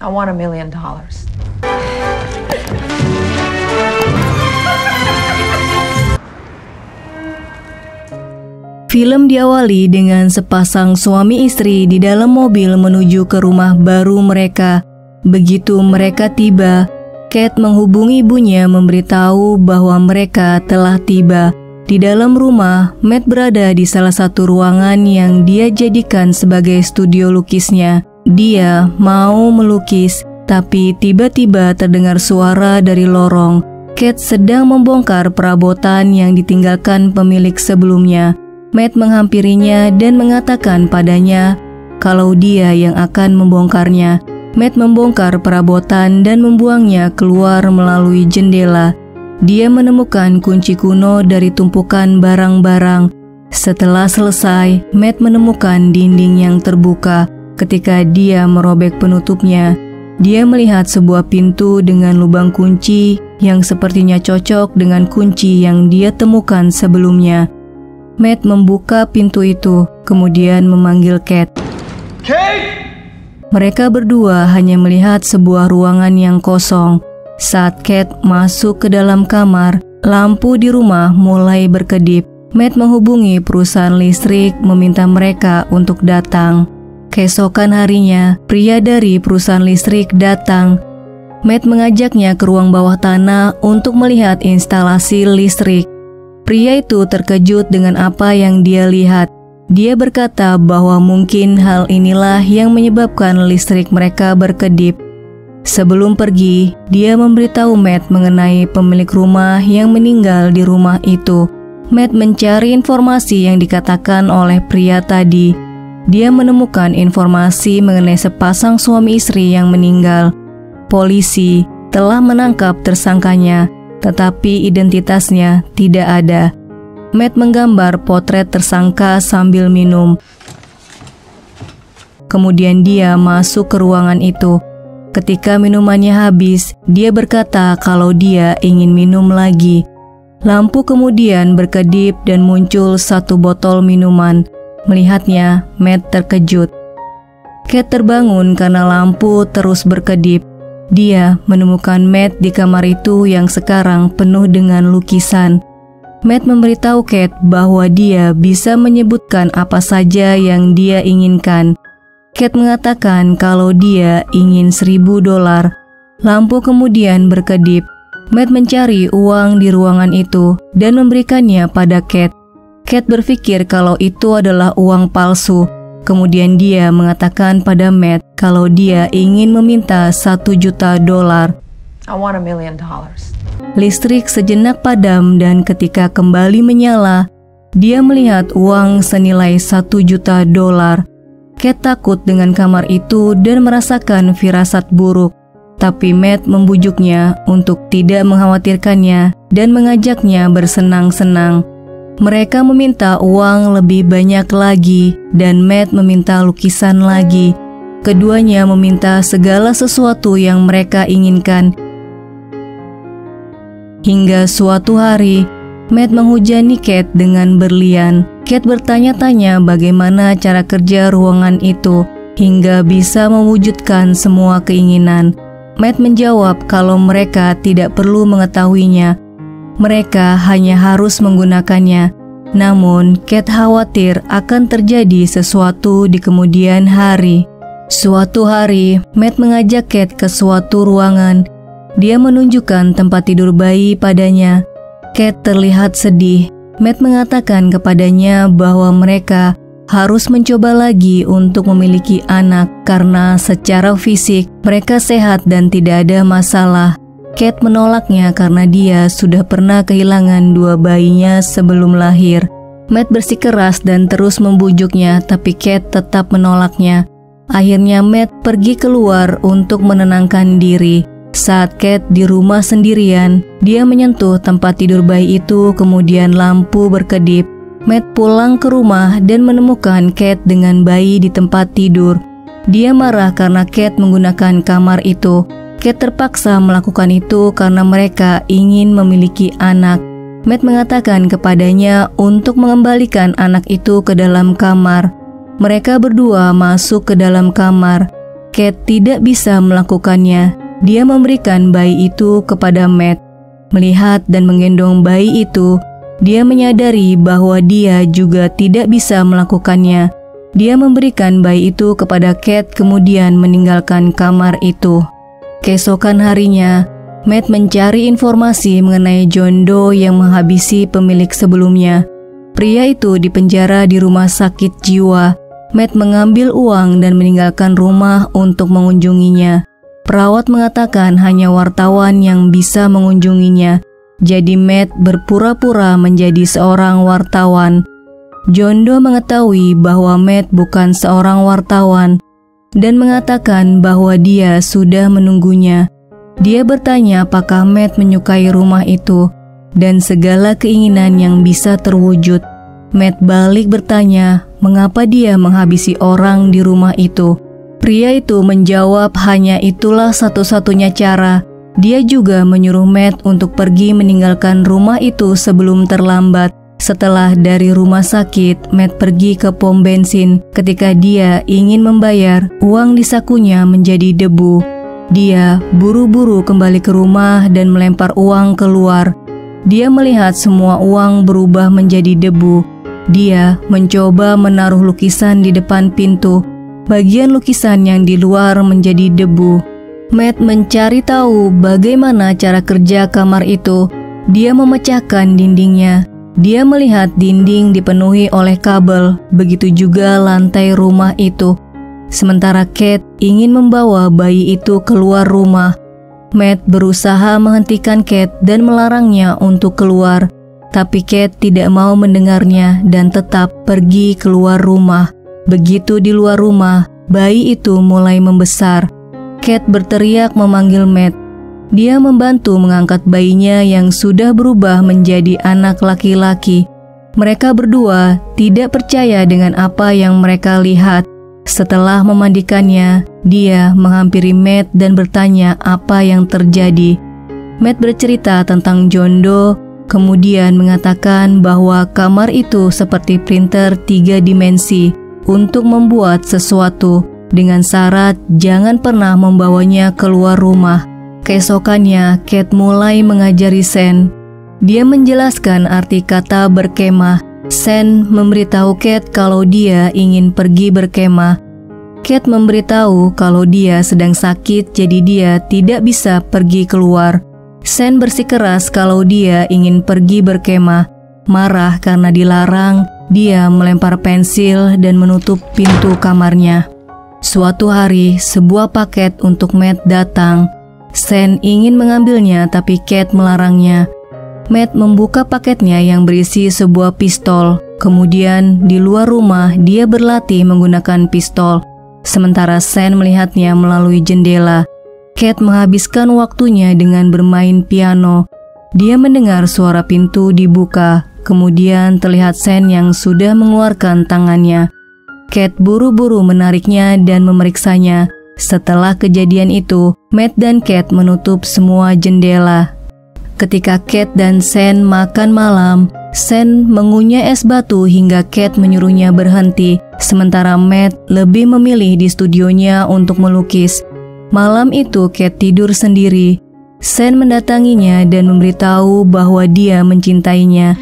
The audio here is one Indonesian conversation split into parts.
I want $1 million. Film diawali dengan sepasang suami istri di dalam mobil menuju ke rumah baru mereka. Begitu mereka tiba, Kate menghubungi ibunya memberitahu bahwa mereka telah tiba. Di dalam rumah, Matt berada di salah satu ruangan yang dia jadikan sebagai studio lukisnya. Dia mau melukis, tapi tiba-tiba terdengar suara dari lorong. Kate sedang membongkar perabotan yang ditinggalkan pemilik sebelumnya. Matt menghampirinya dan mengatakan padanya kalau dia yang akan membongkarnya. Matt membongkar perabotan dan membuangnya keluar melalui jendela. Dia menemukan kunci kuno dari tumpukan barang-barang. Setelah selesai, Matt menemukan dinding yang terbuka. Ketika dia merobek penutupnya, dia melihat sebuah pintu dengan lubang kunci yang sepertinya cocok dengan kunci yang dia temukan sebelumnya. Matt membuka pintu itu, kemudian memanggil Kate. Kate! Mereka berdua hanya melihat sebuah ruangan yang kosong. Saat Kate masuk ke dalam kamar, lampu di rumah mulai berkedip. Matt menghubungi perusahaan listrik meminta mereka untuk datang. Keesokan harinya, pria dari perusahaan listrik datang. Matt mengajaknya ke ruang bawah tanah untuk melihat instalasi listrik. Pria itu terkejut dengan apa yang dia lihat. Dia berkata bahwa mungkin hal inilah yang menyebabkan listrik mereka berkedip. Sebelum pergi, dia memberitahu Matt mengenai pemilik rumah yang meninggal di rumah itu. Matt mencari informasi yang dikatakan oleh pria tadi. Dia menemukan informasi mengenai sepasang suami istri yang meninggal. Polisi telah menangkap tersangkanya, tetapi identitasnya tidak ada. Matt menggambar potret tersangka sambil minum. Kemudian dia masuk ke ruangan itu. Ketika minumannya habis, dia berkata kalau dia ingin minum lagi. Lampu kemudian berkedip dan muncul satu botol minuman. Melihatnya, Matt terkejut. Kate terbangun karena lampu terus berkedip. Dia menemukan Matt di kamar itu yang sekarang penuh dengan lukisan. Matt memberitahu Kate bahwa dia bisa menyebutkan apa saja yang dia inginkan. Kate mengatakan kalau dia ingin $1.000. Lampu kemudian berkedip. Matt mencari uang di ruangan itu dan memberikannya pada Kate. Kate berpikir kalau itu adalah uang palsu. Kemudian dia mengatakan pada Matt kalau dia ingin meminta $1 juta. I want $1 million. Listrik sejenak padam dan ketika kembali menyala, dia melihat uang senilai $1 juta. Kate takut dengan kamar itu dan merasakan firasat buruk. Tapi Matt membujuknya untuk tidak mengkhawatirkannya dan mengajaknya bersenang-senang. Mereka meminta uang lebih banyak lagi dan Matt meminta lukisan lagi. Keduanya meminta segala sesuatu yang mereka inginkan. Hingga suatu hari, Matt menghujani Kate dengan berlian. Kate bertanya-tanya bagaimana cara kerja ruangan itu hingga bisa mewujudkan semua keinginan. Matt menjawab kalau mereka tidak perlu mengetahuinya. Mereka hanya harus menggunakannya. Namun, Kate khawatir akan terjadi sesuatu di kemudian hari. Suatu hari, Matt mengajak Kate ke suatu ruangan. Dia menunjukkan tempat tidur bayi padanya. Kate terlihat sedih. Matt mengatakan kepadanya bahwa mereka harus mencoba lagi untuk memiliki anak karena secara fisik mereka sehat dan tidak ada masalah. Kate menolaknya karena dia sudah pernah kehilangan 2 bayinya sebelum lahir. Matt bersikeras dan terus membujuknya, tapi Kate tetap menolaknya. Akhirnya Matt pergi keluar untuk menenangkan diri. Saat Kate di rumah sendirian, dia menyentuh tempat tidur bayi itu, kemudian lampu berkedip. Matt pulang ke rumah dan menemukan Kate dengan bayi di tempat tidur. Dia marah karena Kate menggunakan kamar itu. Kate terpaksa melakukan itu karena mereka ingin memiliki anak. Matt mengatakan kepadanya untuk mengembalikan anak itu ke dalam kamar. Mereka berdua masuk ke dalam kamar. Kate tidak bisa melakukannya. Dia memberikan bayi itu kepada Matt. Melihat dan menggendong bayi itu, dia menyadari bahwa dia juga tidak bisa melakukannya. Dia memberikan bayi itu kepada Kate kemudian meninggalkan kamar itu. Keesokan harinya, Matt mencari informasi mengenai John Doe yang menghabisi pemilik sebelumnya. Pria itu dipenjara di rumah sakit jiwa. Matt mengambil uang dan meninggalkan rumah untuk mengunjunginya. Perawat mengatakan hanya wartawan yang bisa mengunjunginya. Jadi Matt berpura-pura menjadi seorang wartawan. John Doe mengetahui bahwa Matt bukan seorang wartawan dan mengatakan bahwa dia sudah menunggunya. Dia bertanya apakah Matt menyukai rumah itu dan segala keinginan yang bisa terwujud. Matt balik bertanya mengapa dia menghabisi orang di rumah itu. Pria itu menjawab hanya itulah satu-satunya cara. Dia juga menyuruh Matt untuk pergi meninggalkan rumah itu sebelum terlambat. Setelah dari rumah sakit, Matt pergi ke pom bensin. Ketika dia ingin membayar, uang di sakunya menjadi debu. Dia buru-buru kembali ke rumah dan melempar uang keluar. Dia melihat semua uang berubah menjadi debu. Dia mencoba menaruh lukisan di depan pintu. Bagian lukisan yang di luar menjadi debu. Matt mencari tahu bagaimana cara kerja kamar itu. Dia memecahkan dindingnya. Dia melihat dinding dipenuhi oleh kabel, begitu juga lantai rumah itu. Sementara Kate ingin membawa bayi itu keluar rumah. Matt berusaha menghentikan Kate dan melarangnya untuk keluar. Tapi Kate tidak mau mendengarnya dan tetap pergi keluar rumah. Begitu di luar rumah, bayi itu mulai membesar. Kate berteriak memanggil Matt. Dia membantu mengangkat bayinya yang sudah berubah menjadi anak laki-laki. Mereka berdua tidak percaya dengan apa yang mereka lihat. Setelah memandikannya, dia menghampiri Matt dan bertanya apa yang terjadi. Matt bercerita tentang John Doe, kemudian mengatakan bahwa kamar itu seperti printer 3 dimensi. Untuk membuat sesuatu dengan syarat jangan pernah membawanya keluar rumah. Keesokannya, Kate mulai mengajari Sen. Dia menjelaskan arti kata berkemah. Sen memberitahu Kate kalau dia ingin pergi berkemah. Kate memberitahu kalau dia sedang sakit jadi dia tidak bisa pergi keluar. Sen bersikeras kalau dia ingin pergi berkemah. Marah karena dilarang, dia melempar pensil dan menutup pintu kamarnya. Suatu hari, sebuah paket untuk Matt datang. Sen ingin mengambilnya tapi Kate melarangnya. Matt membuka paketnya yang berisi sebuah pistol. Kemudian di luar rumah dia berlatih menggunakan pistol. Sementara Sen melihatnya melalui jendela. Kate menghabiskan waktunya dengan bermain piano. Dia mendengar suara pintu dibuka. Kemudian terlihat Sen yang sudah mengeluarkan tangannya. Kate buru-buru menariknya dan memeriksanya. Setelah kejadian itu, Matt dan Kate menutup semua jendela. Ketika Kate dan Sen makan malam, Sen mengunyah es batu hingga Kate menyuruhnya berhenti. Sementara Matt lebih memilih di studionya untuk melukis. Malam itu Kate tidur sendiri. Sen mendatanginya dan memberitahu bahwa dia mencintainya.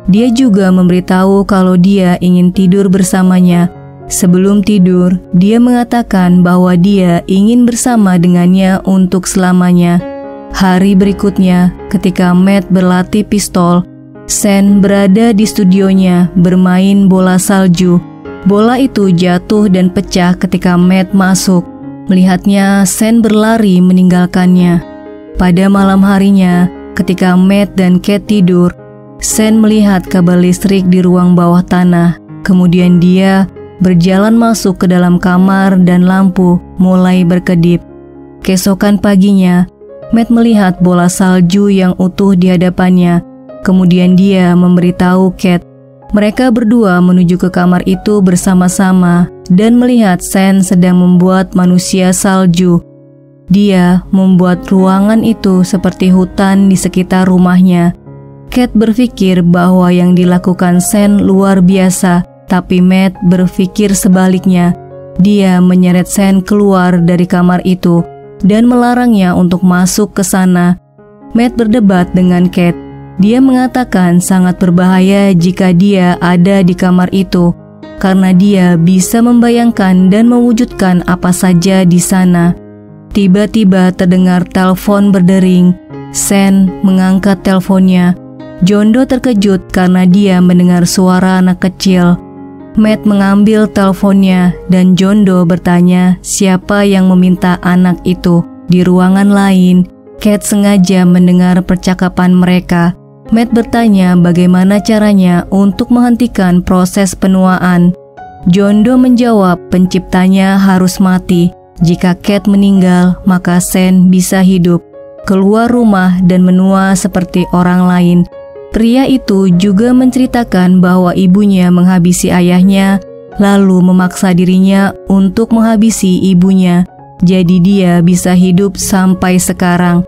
Dia juga memberitahu kalau dia ingin tidur bersamanya. Sebelum tidur, dia mengatakan bahwa dia ingin bersama dengannya untuk selamanya. Hari berikutnya, ketika Matt berlatih pistol, Sen berada di studionya bermain bola salju. Bola itu jatuh dan pecah ketika Matt masuk. Melihatnya, Sen berlari meninggalkannya. Pada malam harinya, ketika Matt dan Kate tidur, Sen melihat kabel listrik di ruang bawah tanah. Kemudian dia berjalan masuk ke dalam kamar dan lampu mulai berkedip. Keesokan paginya, Matt melihat bola salju yang utuh di hadapannya. Kemudian dia memberitahu Kate. Mereka berdua menuju ke kamar itu bersama-sama dan melihat Sen sedang membuat manusia salju. Dia membuat ruangan itu seperti hutan di sekitar rumahnya. Kate berpikir bahwa yang dilakukan Sen luar biasa, tapi Matt berpikir sebaliknya. dia menyeret Sen keluar dari kamar itu dan melarangnya untuk masuk ke sana. Matt berdebat dengan Kate. Dia mengatakan sangat berbahaya jika dia ada di kamar itu, karena dia bisa membayangkan dan mewujudkan apa saja di sana. Tiba-tiba terdengar telepon berdering. Sen mengangkat teleponnya. Jondo terkejut karena dia mendengar suara anak kecil. Matt mengambil teleponnya dan Jondo bertanya siapa yang meminta anak itu. Di ruangan lain, Kate sengaja mendengar percakapan mereka. Matt bertanya bagaimana caranya untuk menghentikan proses penuaan. Jondo menjawab penciptanya harus mati. Jika Kate meninggal, maka Sen bisa hidup, keluar rumah dan menua seperti orang lain. Pria itu juga menceritakan bahwa ibunya menghabisi ayahnya, lalu memaksa dirinya untuk menghabisi ibunya. Jadi dia bisa hidup sampai sekarang.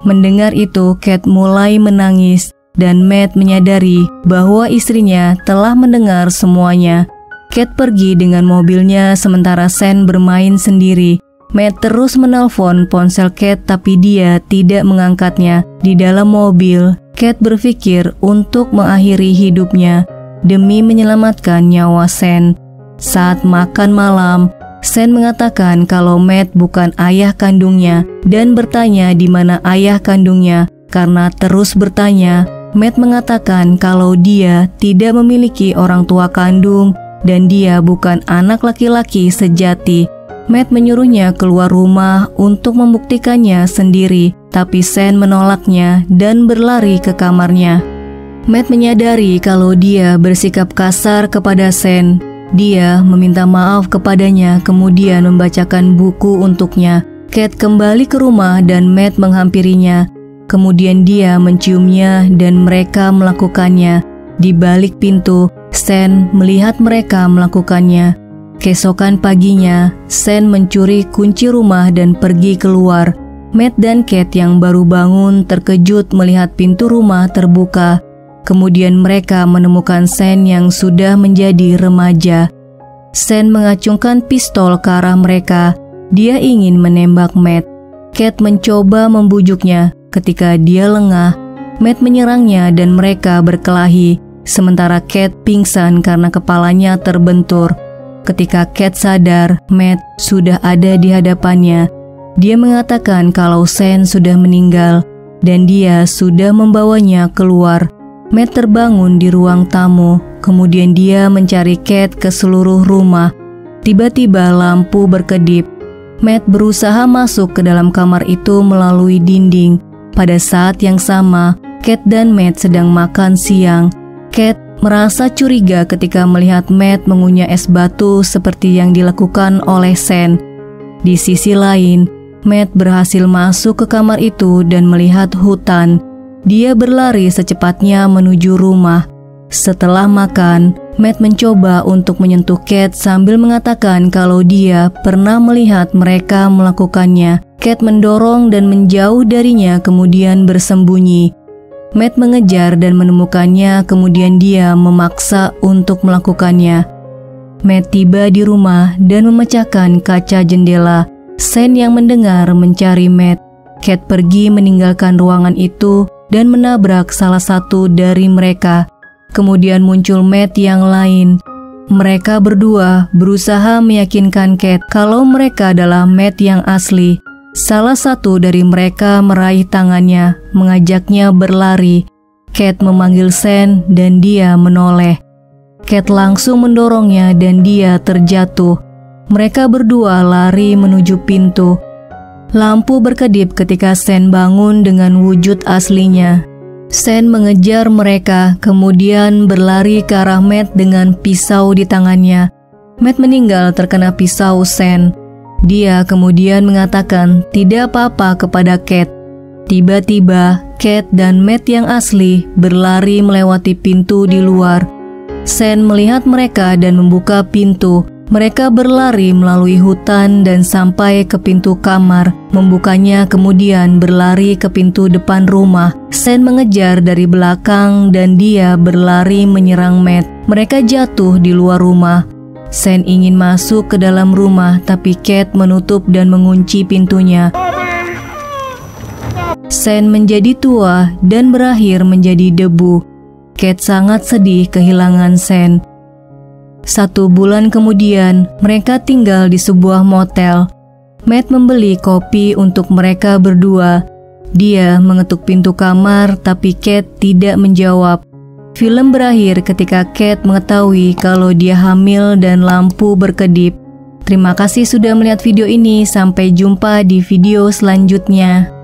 Mendengar itu, Kate mulai menangis dan Matt menyadari bahwa istrinya telah mendengar semuanya. Kate pergi dengan mobilnya sementara Sen bermain sendiri. Matt terus menelpon ponsel Kate tapi dia tidak mengangkatnya. Di dalam mobil, Kate berpikir untuk mengakhiri hidupnya demi menyelamatkan nyawa Sen. Saat makan malam, Sen mengatakan kalau Matt bukan ayah kandungnya dan bertanya di mana ayah kandungnya. Karena terus bertanya, Matt mengatakan kalau dia tidak memiliki orang tua kandung dan dia bukan anak laki-laki sejati. Matt menyuruhnya keluar rumah untuk membuktikannya sendiri, tapi Sen menolaknya dan berlari ke kamarnya. Matt menyadari kalau dia bersikap kasar kepada Sen. Dia meminta maaf kepadanya kemudian membacakan buku untuknya. Kate kembali ke rumah dan Matt menghampirinya. Kemudian dia menciumnya dan mereka melakukannya. Di balik pintu, Sen melihat mereka melakukannya. Keesokan paginya, Sen mencuri kunci rumah dan pergi keluar. Matt dan Kate yang baru bangun terkejut melihat pintu rumah terbuka. Kemudian mereka menemukan Sen yang sudah menjadi remaja. Sen mengacungkan pistol ke arah mereka. Dia ingin menembak Matt. Kate mencoba membujuknya. Ketika dia lengah, Matt menyerangnya dan mereka berkelahi. Sementara Kate pingsan karena kepalanya terbentur. Ketika Kate sadar, Matt sudah ada di hadapannya. Dia mengatakan kalau Sen sudah meninggal dan dia sudah membawanya keluar. Matt terbangun di ruang tamu, kemudian dia mencari Kate ke seluruh rumah. Tiba-tiba lampu berkedip. Matt berusaha masuk ke dalam kamar itu melalui dinding. Pada saat yang sama, Kate dan Matt sedang makan siang. Kate merasa curiga ketika melihat Matt mengunyah es batu seperti yang dilakukan oleh Sen. Di sisi lain, Matt berhasil masuk ke kamar itu dan melihat hutan. Dia berlari secepatnya menuju rumah. Setelah makan, Matt mencoba untuk menyentuh Kate sambil mengatakan kalau dia pernah melihat mereka melakukannya. Kate mendorong dan menjauh darinya kemudian bersembunyi. Matt mengejar dan menemukannya, kemudian dia memaksa untuk melakukannya. Matt tiba di rumah dan memecahkan kaca jendela. Sen yang mendengar mencari Matt. Kate pergi meninggalkan ruangan itu dan menabrak salah satu dari mereka. Kemudian muncul Matt yang lain. Mereka berdua berusaha meyakinkan Kate kalau mereka adalah Matt yang asli. Salah satu dari mereka meraih tangannya, mengajaknya berlari. Kate memanggil Sen dan dia menoleh. Kate langsung mendorongnya dan dia terjatuh. Mereka berdua lari menuju pintu. Lampu berkedip ketika Sen bangun dengan wujud aslinya. Sen mengejar mereka, kemudian berlari ke arah Matt dengan pisau di tangannya. Matt meninggal terkena pisau Sen. Dia kemudian mengatakan tidak apa-apa kepada Kate. Tiba-tiba, Kate dan Matt yang asli berlari melewati pintu di luar. Sen melihat mereka dan membuka pintu. Mereka berlari melalui hutan dan sampai ke pintu kamar. Membukanya kemudian berlari ke pintu depan rumah. Sen mengejar dari belakang dan dia berlari menyerang Matt. Mereka jatuh di luar rumah. Sen ingin masuk ke dalam rumah, tapi Kate menutup dan mengunci pintunya. Sen menjadi tua dan berakhir menjadi debu. Kate sangat sedih kehilangan Sen. 1 bulan kemudian, mereka tinggal di sebuah motel. Matt membeli kopi untuk mereka berdua. Dia mengetuk pintu kamar, tapi Kate tidak menjawab. Film berakhir ketika Kate mengetahui kalau dia hamil dan lampu berkedip. Terima kasih sudah melihat video ini. Sampai jumpa di video selanjutnya.